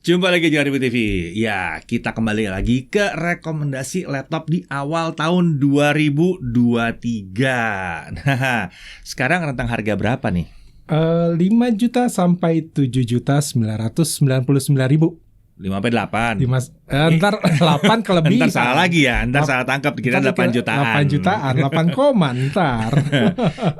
Jumpa lagi di Review TV. Ya, kita kembali lagi ke rekomendasi laptop di awal tahun 2023. Nah, sekarang rentang harga berapa nih? 5 juta sampai 7.999.000. 5-8. Ntar 8 kelebihan. Ntar salah lagi ya, ntar salah tangkap dikira 8 jutaan. 8 jutaan, 8 koma ntar.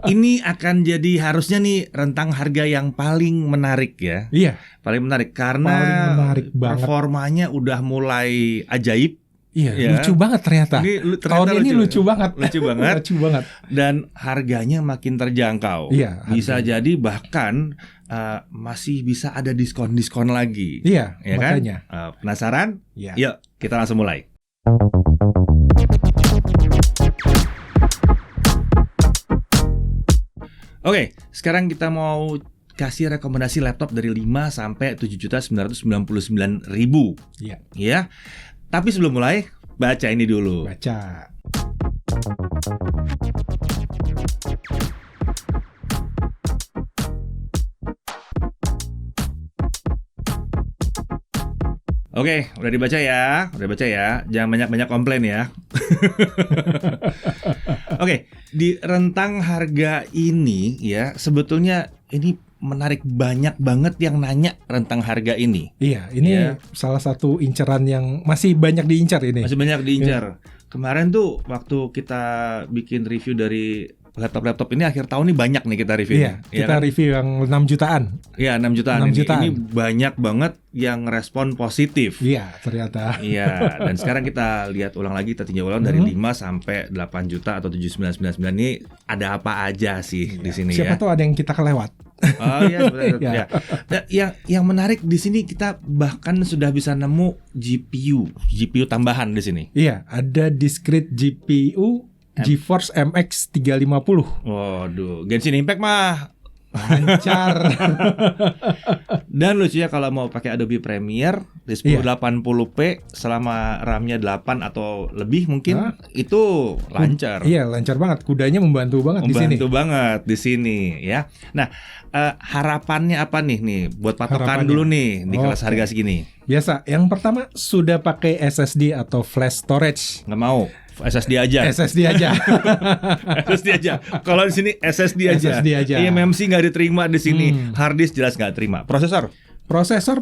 Ini akan jadi harusnya nih rentang harga yang paling menarik ya. Iya. Paling menarik karena menarik performanya udah mulai ajaib. Iya, ya. lucu banget ternyata. Tahun ini lucu banget. Lucu banget. Lucu banget. Dan harganya makin terjangkau. Iya. Bisa jadi bahkan masih bisa ada diskon-diskon lagi. Iya, ya makanya. Kan? Penasaran? Iya. Yuk, kita langsung mulai. Oke, sekarang kita mau kasih rekomendasi laptop dari 5 sampai 7.999.000. Iya. Ya. Tapi sebelum mulai, baca ini dulu. Baca. Oke, udah dibaca ya. Jangan banyak-banyak komplain ya. Oke, di rentang harga ini ya, sebetulnya ini menarik, banyak banget yang nanya rentang harga ini. Iya, ini ya. Salah satu inceran yang masih banyak diincar ini. Masih banyak diincar. Ya. Kemarin tuh waktu kita bikin review dari laptop-laptop ini akhir tahun ini banyak nih kita review. Iya, kita review yang 6 jutaan. Iya, 6 jutaan. Ini banyak banget yang respon positif. Iya, ternyata. Iya, dan sekarang kita lihat ulang lagi, kita tinjau ulang dari 5 sampai 8 juta atau 7.999 ini ada apa aja sih di sini. Siapa tahu ada yang kita kelewat. Oh iya, betul. Ya. Nah, yang menarik di sini kita bahkan sudah bisa nemu GPU tambahan di sini. Iya, ada discrete GPU GeForce MX 350. Waduh, Genshin Impact mah lancar. Dan lucunya kalau mau pakai Adobe Premiere di 1080p selama RAM-nya 8 atau lebih mungkin itu lancar. Iya, lancar banget. Kudanya membantu banget di sini. Membantu banget di sini ya. Nah, harapannya apa nih buat patokan dulu nih di kelas harga segini? Biasa, yang pertama sudah pakai SSD atau flash storage. Nggak mau. SSD aja. SSD aja. SSD aja. Kalau di sini SSD aja. eMMC nggak diterima di sini. Hard disk jelas nggak terima. Prosesor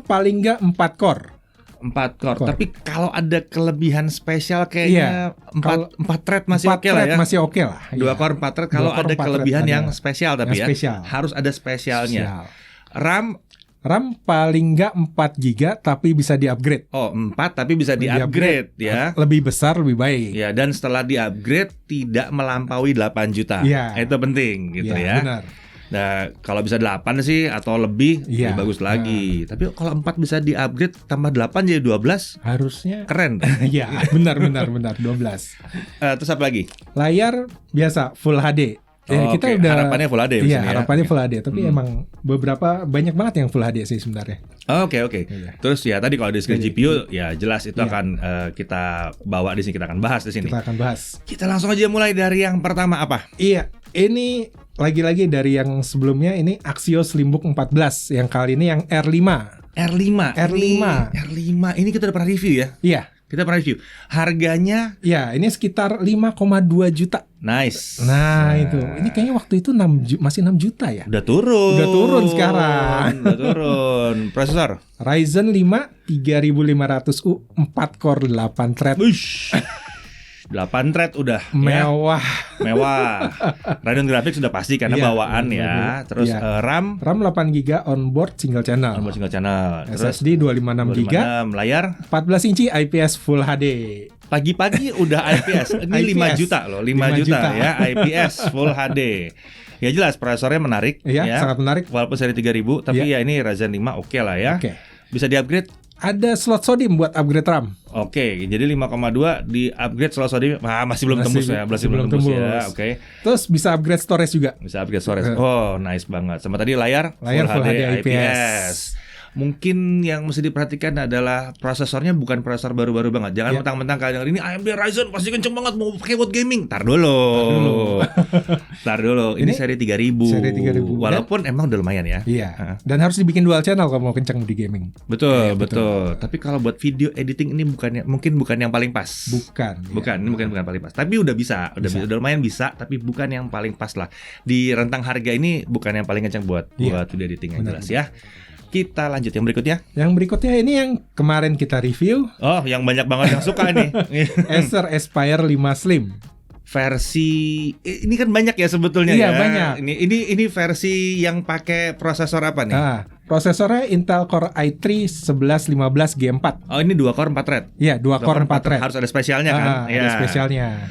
paling nggak 4 core. 4 core. Tapi kalau ada kelebihan spesial kayaknya 4 thread masih oke lah ya. Masih oke lah. 2 core 4 thread kalau ada kelebihan yang spesial tapi ya. Harus ada spesialnya. RAM paling nggak 4 GB tapi bisa di-upgrade. Oh, 4 tapi bisa di-upgrade ya. Lebih besar lebih baik. Ya, dan setelah di-upgrade tidak melampaui 8 juta. Ya. Itu penting gitu ya. Benar. Nah, kalau bisa 8 sih atau lebih bagus lagi. Tapi kalau 4 bisa di-upgrade tambah 8 jadi 12. Harusnya keren. Iya, benar 12. Terus apa lagi? Layar biasa Full HD. Kita udah harapannya Full HD di sini ya. Harapannya Full HD, tapi emang banyak banget yang Full HD sih sebenarnya. Oke. Iya. Terus ya tadi kalau di discrete GPU ya jelas itu akan kita bawa di sini, kita akan bahas di sini. Kita langsung aja mulai dari yang pertama apa? Iya, ini lagi-lagi dari yang sebelumnya, ini Axios Slimbook 14, yang kali ini yang R5. R5 ini kita udah pernah review ya? Iya. Kita pernah review. Harganya? Ya, ini sekitar 5,2 juta. Nice. Nah, itu. Ini kayaknya waktu itu masih 6 juta ya? Udah turun sekarang. Udah turun. Prosesor? Ryzen 5 3500U 4 core 8 thread. 8 thread udah mewah. Radeon Graphics sudah pasti karena bawaan ya. Terus RAM 8 GB onboard single channel. Terus SSD 256 GB. Layar 14 inci IPS Full HD. Pagi-pagi udah IPS. Ini 5 juta loh, 5 juta ya IPS Full HD. Ya jelas prosesornya menarik ya. Sangat menarik. Walaupun seri 3000 tapi ya ini Ryzen 5 oke lah ya. Bisa di-upgrade. Ada slot SODIMM buat upgrade RAM. Oke, jadi 5,2 di upgrade slot SODIMM masih belum tembus ya, belum tembus ya. Oke. Terus bisa upgrade storage juga. Bisa upgrade storage. Oh, nice banget. Sama tadi layar Full HD IPS. Mungkin yang mesti diperhatikan adalah prosesornya bukan prosesor baru-baru banget. Jangan mentang-mentang kalian ini AMD Ryzen pasti kenceng banget mau pakai buat gaming. Tar dulu. Ini seri 3000. Seri 3000. Walaupun emang udah lumayan ya. Iya. Dan harus dibikin dual channel kalau mau kenceng di gaming. Betul. Tapi kalau buat video editing ini mungkin bukan yang paling pas. Bukan paling pas. Tapi udah bisa. Udah lumayan bisa, tapi bukan yang paling pas lah. Di rentang harga ini bukan yang paling kenceng buat video editing yang jelas ya. Kita lanjut yang berikutnya. Yang berikutnya ini yang kemarin kita review. Oh, yang banyak banget yang suka nih. Acer Aspire 5 Slim. Versi ini kan banyak ya sebetulnya ya. Iya, banyak. Ini versi yang pakai prosesor apa nih? Prosesornya Intel Core i3 1115 G4. Oh, ini 2 core 4 thread. Iya, 2 core 4 thread. Harus ada spesialnya kan? Ada spesialnya.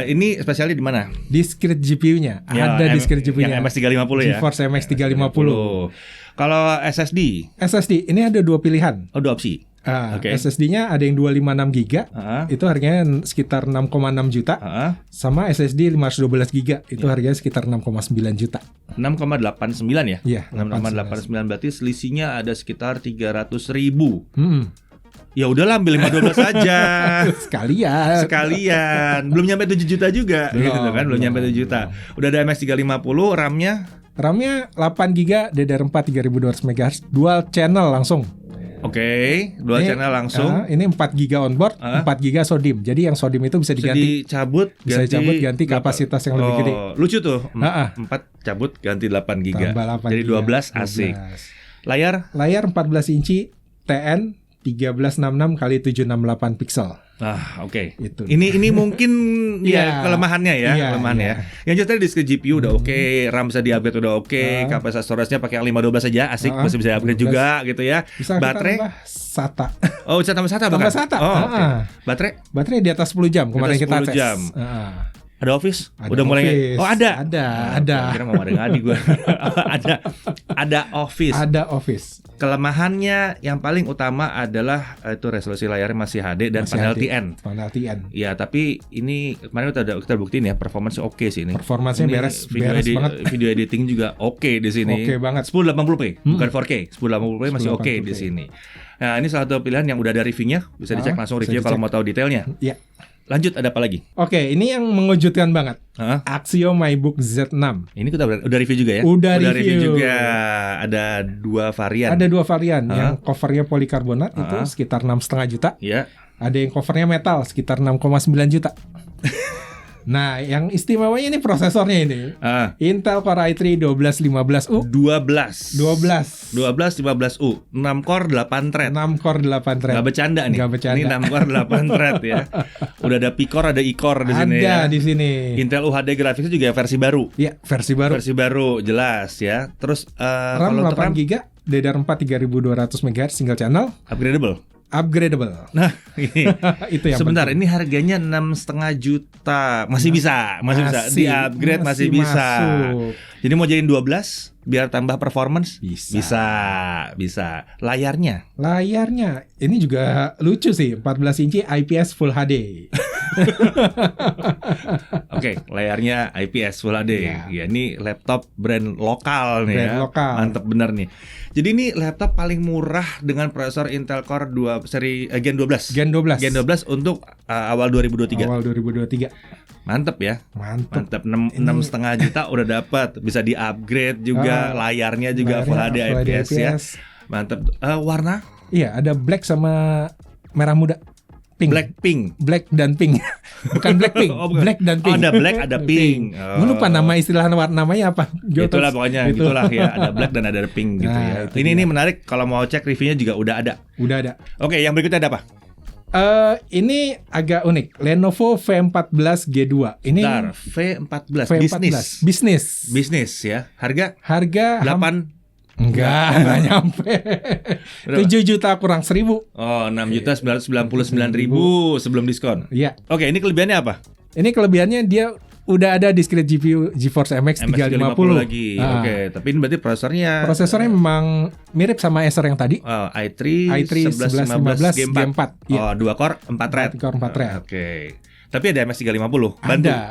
Ini spesialnya di mana? Discrete GPU-nya. Ada discrete GPU-nya. Yang MX350 ya. GeForce MX 350. Kalau SSD ini ada 2 pilihan. Oh, 2 opsi. SSD-nya ada yang 256 GB, itu harganya sekitar 6,6 juta. Sama SSD 512 GB, itu harganya sekitar 6,9 juta. 6,89 ya? Iya, 6,89 berarti selisihnya ada sekitar 300.000. Ya udahlah ambil 512 aja. Sekalian. Belum nyampe 7 juta juga gitu kan, belum nyampe 7 juta. Udah ada MX350, RAM-nya 8 GB, DDR4 3200 MHz, dual channel langsung. Oke, dual channel langsung. Ini 4 GB onboard, 4 GB SODIMM. Jadi yang SODIMM itu bisa diganti. Bisa dicabut, ganti kapasitas yang lebih gede. Lucu tuh. 4 cabut ganti 8 GB. Jadi 12 asik. Layar 14 inci TN 1366 x 768 pixel. Oke. Itu. Ini mungkin kelemahannya ya, kelemahannya. Yang jelas tadi diskrete GPU udah oke, RAM bisa di-upgrade udah oke, kapasitas storage-nya pakai yang 512 aja, asik, masih bisa upgrade juga gitu ya. Bisa baterai SATA. Oh, bisa tambah SATA bahkan. SATA. Okay. Baterai di atas 10 jam kemarin kita tes. Ada Office? Udah mulai. Oh, ada. Kira mau ada ngadi gue. Ada Office. Ada Office. Kelemahannya yang paling utama adalah itu resolusi layarnya masih HD dan panel TN. Ya, tapi ini kemarin kita buktiin ya, performance oke sih ini. Performance-nya beres banget. Video editing juga oke di sini. Oke banget. 1080p, bukan 4K. 1080p masih oke di sini. Nah, ini salah satu pilihan yang udah ada reviewnya, bisa dicek langsung review kalau mau tahu detailnya. Iya. Lanjut, ada apa lagi? Oke, ini yang mengejutkan banget. Axio MyBook Z6. Ini kita udah review juga ya? Udah review juga. Ada 2 varian. Yang covernya polikarbonat itu sekitar 6,5 juta. Iya. Ada yang covernya metal sekitar 6,9 juta. Nah, yang istimewanya ini prosesornya ini. Intel Core i3 1215U. 1215U. 6 core 8 thread. Gak bercanda nih. Ini 6 core 8 thread ya. Udah ada P-core, ada E-core di sini ya. Ada di sini. Intel UHD grafisnya juga versi baru. Iya, versi baru jelas ya. Terus RAM 8 GB, DDR4 3200 MHz single channel. Upgradable. Nah, ini itu yang sebentar, penting. ini harganya 6,5 juta. Masih bisa di-upgrade, masih bisa. Jadi mau jadiin 12 biar tambah performance? Bisa. Layarnya ini juga lucu sih, 14 inci IPS Full HD. Oke, layarnya IPS Full HD. Ya, ini laptop brand lokal nih. Mantep bener nih. Jadi ini laptop paling murah dengan prosesor Intel Core 2 seri Gen 12 untuk awal 2023. Mantep ya. Mantep. 6,5 juta udah dapat. Bisa di-upgrade juga, layarnya juga Full HD IPS ya. Mantep. Warna? Iya, ada black sama merah muda. Black dan pink. Bukan Blackpink. Black dan pink. Ada black, ada pink. Gue lupa istilah namanya apa. Itulah pokoknya, gitulah ya. Ada black dan ada pink gitu ya. Ini menarik, kalau mau cek reviewnya juga udah ada. Oke, yang berikutnya ada apa? Ini agak unik. Lenovo V14 G2. Ini V14 bisnis ya. Harga 8. Enggak nyampe. 7 juta kurang 1.000. Oh, 6.999.000 sebelum diskon. Iya. Oke, ini kelebihannya apa? Ini kelebihannya dia udah ada diskrete GPU GeForce MX 350 lagi. Oke, tapi ini berarti prosesornya memang mirip sama Acer yang tadi. i3 1115 G4. Oh, 2 core 4 thread. Oke. Tapi ada MX350.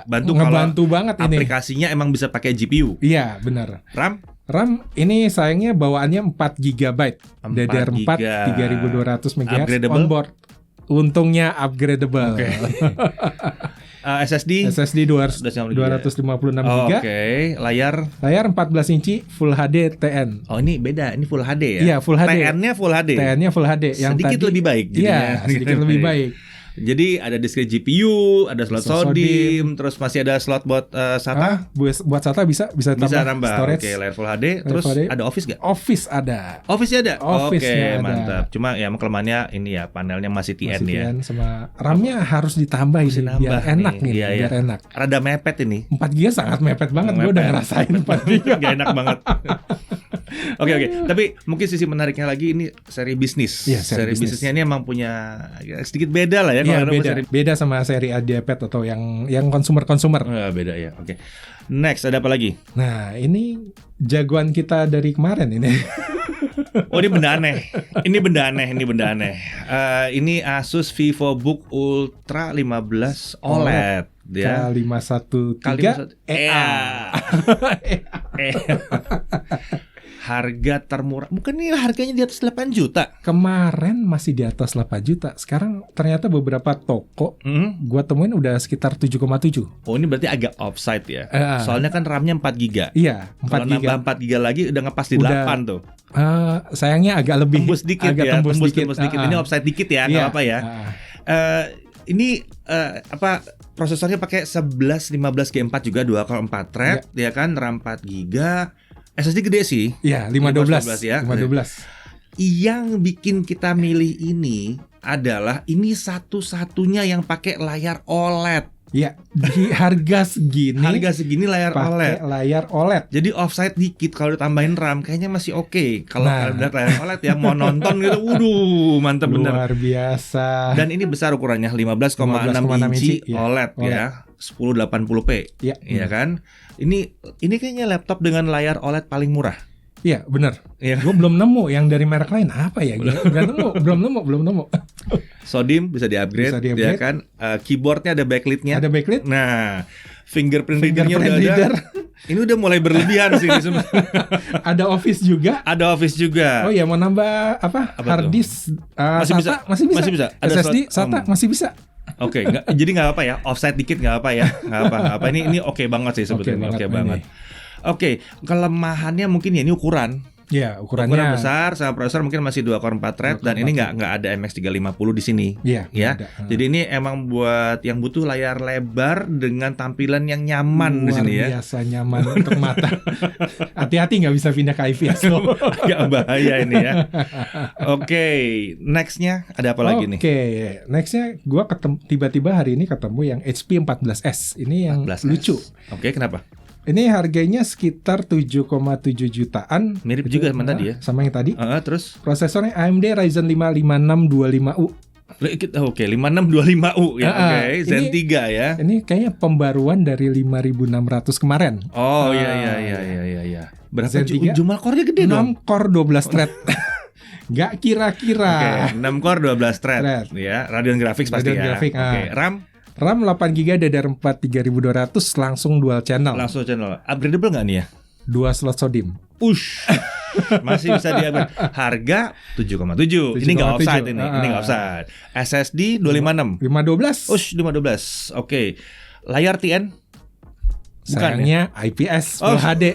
Bantu ngebantu banget ini. Aplikasinya emang bisa pakai GPU. Iya, benar. RAM RAM ini sayangnya bawaannya 4 GB, DDR4 3200 MHz onboard. Untungnya upgradable. Okay. SSD 256 GB. Layar 14 inci Full HD TN. Oh, ini beda, ini Full HD ya? Iya, Full HD. TN-nya Full HD. TN-nya Full HD. Yang sedikit lebih baik. Iya, sedikit lebih baik. Jadi ada disk GPU, ada slot SODIMM, terus masih ada slot buat SATA. Buat SATA bisa tambah storage. Oke, layar Full HD. Terus ada Office nggak? Office ada. Office-nya ada. Office-nya Oke, mantap. Cuma ya kelemahannya ini ya, panelnya masih TN ya. Sama RAM-nya harus ditambah ini biar enak nih. Iya, biar enak. Rada mepet ini. 4 GB sangat mepet banget. Gue udah ngerasain 4 GB. Gak enak banget. Oke. Tapi mungkin sisi menariknya lagi ini seri bisnis. Ya, seri bisnisnya ini emang punya sedikit beda lah ya. Iya, beda sama seri iPad atau yang konsumer. Beda ya. Oke. Next ada apa lagi? Nah, ini jagoan kita dari kemarin ini. Oh, ini benda aneh. Ini Asus VivoBook Ultra 15 OLED. K513 EA. Harga termurah. Bukan ini harganya di atas 8 juta. Kemarin masih di atas 8 juta. Sekarang ternyata beberapa toko gua temuin udah sekitar 7,7. Oh, ini berarti agak offside ya. Soalnya kan RAM-nya 4 GB. Iya, 4 GB. Kalau nambah 4 GB lagi udah ngepas di 8 tuh. Sayangnya agak lebih tembus dikit. Tembus dikit. Ini offside dikit ya, enggak apa ya. Ini prosesornya pakai 1115 G4 juga 2 core 4 thread ya kan, RAM 4 GB. SSD gede sih. Iya, 512 ya. 512. Yang bikin kita milih ini adalah ini satu-satunya yang pakai layar OLED. Ya, di harga segini layar OLED. Jadi offside dikit, kalau ditambahin RAM kayaknya masih oke. Kalau lihat layar OLED ya mau nonton gitu, mantap bener. Luar biasa. Dan ini besar ukurannya 15,6 inci OLED ya. 1080p. Ya kan? Ini kayaknya laptop dengan layar OLED paling murah. Iya, benar. Ya. Gue belum nemu yang dari merek lain apa ya? Belum nemu. SODIMM bisa di-upgrade. Ya kan? Keyboardnya ada backlit-nya. Ada backlit. Nah, fingerprint reader-nya udah ada. Ini udah mulai berlebihan sih sebenarnya. Ada Office juga. Oh iya, mau nambah hard disk masih bisa. Ada SSD SATA masih bisa. Oke, jadi nggak apa ya, offside dikit nggak apa ya, nggak apa. Ini oke banget sih sebetulnya, oke banget. Oke, kelemahannya mungkin ya ini ukuran. Iya, ukuran besar, sama prosesor mungkin masih 2 core 4 thread dan ini nggak ada MX350 di sini. Iya. Ya. Jadi ini emang buat yang butuh layar lebar dengan tampilan yang nyaman di sini ya. Luar biasa nyaman untuk mata. Hati-hati nggak bisa pindah ke IPS loh. Agak bahaya ini ya. Oke, nextnya ada apa lagi nih? Oke, nextnya gue tiba-tiba hari ini ketemu yang HP 14S. Ini yang 14S. lucu. Oke, kenapa? Ini harganya sekitar 7,7 jutaan. Mirip juga sama tadi ya. Sama yang tadi. Terus prosesornya AMD Ryzen 5 5625U. Oke, 5625U ya. Oke, Zen 3 ya. Ini kayaknya pembaruan dari 5600 kemarin. Oh iya. Berapa jumlah core-nya gede 6 dong? 6 core 12 thread. Gak kira-kira. Oke, 6 core 12 thread. Ya, Radeon Graphics pasti ya. Graphics, Oke, RAM 8 GB DDR4 3200 langsung dual channel. Upgradable nggak nih ya? 2 slot SODIMM. Masih bisa di-upgrade. Harga 7,7. Ini nggak offside ini. Ini nggak offside. SSD 256. 512. Oke. Layar TN? Sayangnya IPS Full HD.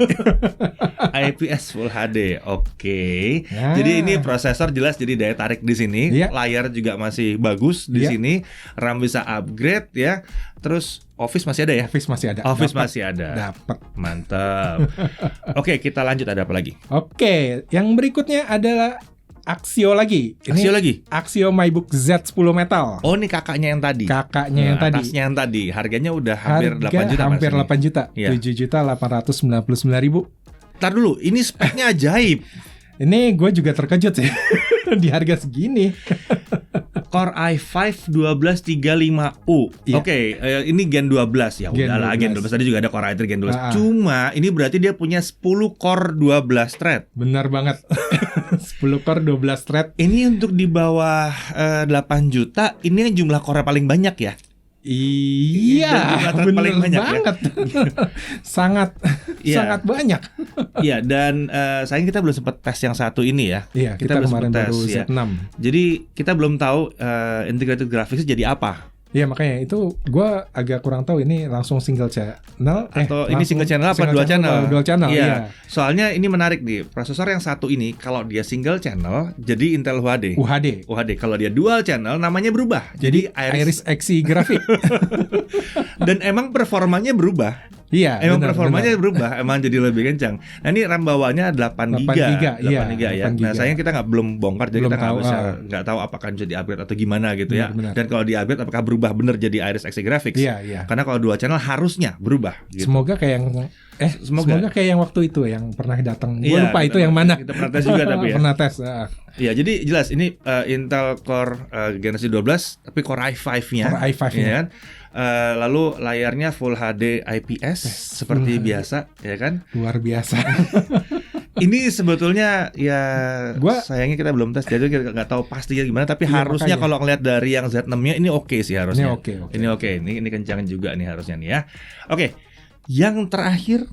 IPS Full HD. Oke. Jadi ini prosesor jelas jadi daya tarik di sini. Layar juga masih bagus di sini. RAM bisa upgrade ya. Terus Office masih ada ya? Office masih ada. Dapat. Mantap. Oke, kita lanjut, ada apa lagi? Oke, yang berikutnya adalah Axio lagi. Axio MyBook Z10 Metal. Oh, ini kakaknya yang tadi. Atasnya yang tadi. Harganya udah hampir 8 juta. Hampir 8 juta. 7.899.000. Ntar dulu, ini speknya ajaib. Ini gue juga terkejut sih di harga segini. Core i5 1235U. Oke, ini Gen 12 ya. Udahlah, Gen 12 tadi juga ada Core i3 Gen 12. Cuma ini berarti dia punya 10 core 12 thread. Benar banget. 10 core 12 thread. Ini untuk di bawah 8 juta. Ini jumlah core paling banyak ya. Iya, bener paling banyak banget. Ya? sangat banyak. Iya, dan sayang kita belum sempat tes yang satu ini ya. Iya, kita kemarin baru Z6. Jadi kita belum tahu integrated graphics jadi apa. Iya, makanya itu gue agak kurang tahu ini langsung single channel atau ini single channel apa dual channel? Dual channel. Iya. Soalnya ini menarik nih, prosesor yang satu ini kalau dia single channel jadi Intel UHD. Kalau dia dual channel namanya berubah. Jadi Iris Xe grafik. Dan emang performanya berubah. Iya, emang performanya berubah, emang jadi lebih kencang. Nah ini RAM bawahnya 8 GB ya. Nah sayang kita belum bongkar, jadi kita nggak tahu apakah bisa di-upgrade atau gimana gitu ya. Dan kalau di-upgrade apakah berubah bener jadi Iris Xe Graphics? Iya. Karena kalau dual channel harusnya berubah. Gitu. Semoga kayak yang semoga kayak yang waktu itu yang pernah datang. Gue lupa itu yang mana. Kita pernah tes juga tapi ya. Pernah tes. Iya, jadi jelas ini Intel Core generasi 12 tapi Core i5-nya. Core i5-nya. Ya kan? Lalu layarnya Full HD IPS seperti biasa, ya kan? Luar biasa. Ini sebetulnya ya sayangnya kita belum tes, jadi kita nggak tahu pastinya gimana. Tapi harusnya kalau ngeliat dari yang Z6-nya ini oke sih harusnya. Ini oke. Ini kencang juga nih harusnya nih ya. Oke. Yang terakhir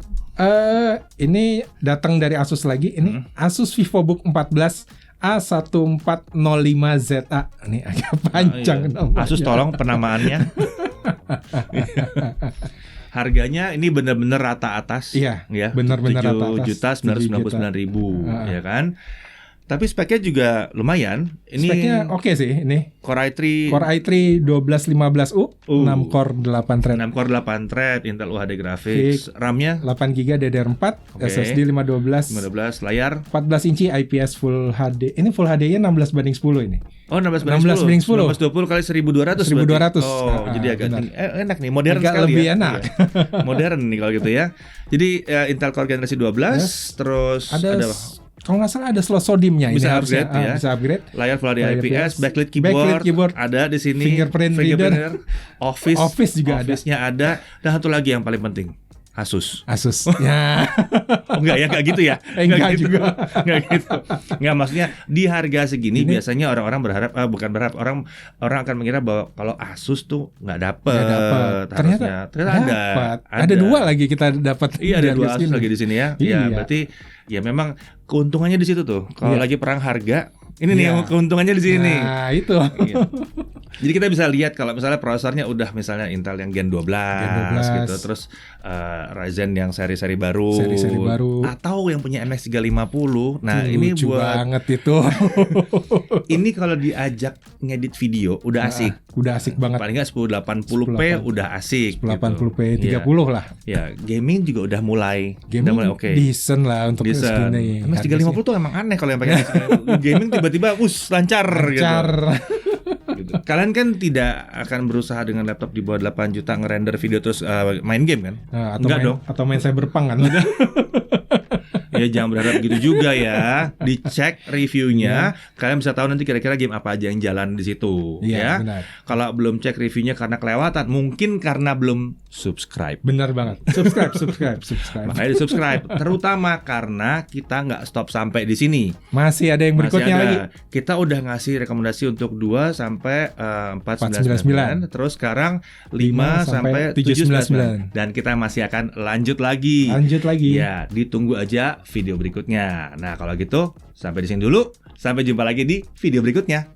ini datang dari Asus lagi. Ini Asus VivoBook 14 A1405ZA. Ini agak panjang namanya. Asus tolong penamaannya. Harganya ini benar-benar rata atas. Iya, ya. Benar-benar rata atas. 7.999.000 ya kan. Tapi speknya juga lumayan. Ini speknya oke sih ini. Core i3 1215U, 6 core 8 thread. 6 core 8 thread, Intel UHD Graphics, RAM-nya 8GB DDR4, SSD 512, layar 14 inci IPS Full HD. Ini Full HD-nya 16:10 ini. Oh, 16:10. 1620 kali 1200. 1200. Jadi agak enak nih, modern agak sekali lebih ya. Enak. Modern nih kalau gitu ya. Jadi Intel Core generasi 12 terus ada kalau nggak salah ada slot sodiumnya ini harusnya ya. Bisa upgrade. Layar Full HD IPS, backlit keyboard ada di sini. Fingerprint reader. Office juga Office-nya ada. Dan satu lagi yang paling penting, Asus. Ya. Enggak gitu ya. Enggak gitu. Juga. Enggak gitu. Enggak, maksudnya di harga segini biasanya orang-orang berharap orang akan mengira bahwa kalau Asus tuh enggak dapet. Ternyata ada. Ada dua lagi kita dapat. Iya, ada dua Asus lagi di sini ya. Iya. Ya, berarti ya memang keuntungannya di situ tuh. Kalau lagi perang harga, ini nih keuntungannya di sini. Nah, itu. Jadi kita bisa lihat kalau misalnya prosesornya udah misalnya Intel yang Gen 12 gitu, terus Ryzen yang seri-seri baru, atau yang punya MX 350. Nah, ini lucu buat banget itu. Ini kalau diajak ngedit video udah asik. Udah asik banget. Paling enggak 1080p udah asik. 1080p 30 lah. Ya, gaming juga udah mulai oke. Decent lah untuk segini. MX 350 tuh emang aneh kalau yang pakai gaming tiba-tiba lancar. Gitu. Kalian kan tidak akan berusaha dengan laptop di bawah 8 juta ngerender video terus main game kan? Atau main Cyberpunk kan? Ya jangan berharap gitu juga ya. Dicek reviewnya, kalian bisa tahu nanti kira-kira game apa aja yang jalan di situ. Ya. Kalau belum cek reviewnya karena kelewatan, mungkin karena belum subscribe. Benar banget. Subscribe. Makanya di subscribe. Terutama karena kita nggak stop sampai di sini. Masih ada yang berikutnya lagi. Kita udah ngasih rekomendasi untuk 2 sampai 499. Terus sekarang 5 sampai 799. Dan kita masih akan lanjut lagi. Ya, ditunggu aja video berikutnya. Nah, kalau gitu sampai di sini dulu. Sampai jumpa lagi di video berikutnya.